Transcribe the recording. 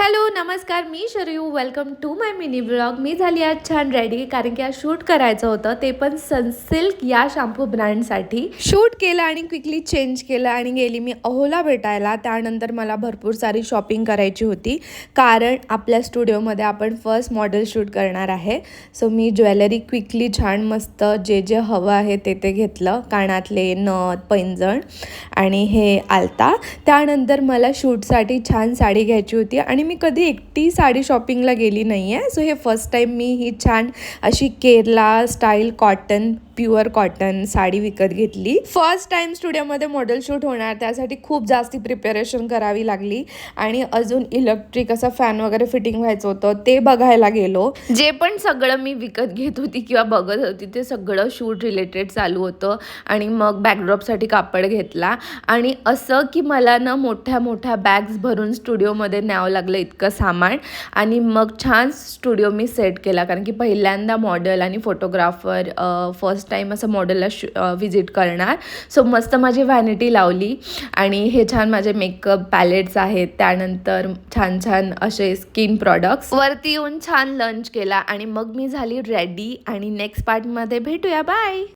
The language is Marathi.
हॅलो नमस्कार, मी Sharayu. Welcome to my mini blog. मी झाली आज छान रेडी, कारण की आज शूट करायचं होतं, ते पण सनसिल्क या शॅम्पू ब्रँडसाठी. शूट केलं आणि क्विकली चेंज केलं आणि गेली मी अहोला भेटायला. त्यानंतर मला भरपूर सारी शॉपिंग करायची होती, कारण आपल्या स्टुडिओमध्ये आपण फर्स्ट मॉडेल शूट करणार आहे. सो मी ज्वेलरी क्विकली छान मस्त जे जे हवं आहे ते घेतलं. कानातले, नथ, पैंजण आणि हे आलता. त्यानंतर मला शूटसाठी छान साडी घ्यायची होती आणि मी कधी एकटी साडी शॉपिंगला गेली नाही आहे. सो हे फर्स्ट टाईम मी ही छान अशी Kerala style cotton, pure cotton sari विकत घेतली. फर्स्ट टाईम स्टुडिओमध्ये मॉडेल शूट होणार, त्यासाठी खूप जास्ती प्रिपरेशन करावी लागली आणि अजून इलेक्ट्रिक असा फॅन वगैरे फिटिंग व्हायचं होतं, ते बघायला गेलो. जे पण सगळं मी विकत घेत होती किंवा बघत होती ते सगळं शूट रिलेटेड चालू होतं. आणि मग बॅकड्रॉपसाठी कापड घेतला आणि असं की मला ना मोठ्या मोठ्या बॅग्स भरून स्टुडिओमध्ये न्यावं लागलं इतकं सामान. आणि मग छान स्टुडिओ मी सेट केला, कारण की पहिल्यांदा मॉडेल आणि फोटोग्राफर फर्स्ट टाईम असं मॉडेलला व्हिजिट करणार. सो मस्त माझी व्हॅनिटी लावली आणि हे छान माझे मेकअप पॅलेट्स आहेत. त्यानंतर छान छान असे स्किन प्रॉडक्ट्स वरती येऊन छान लंच केला आणि मग मी झाली रेडी. आणि नेक्स्ट पार्टमध्ये भेटूया. बाय.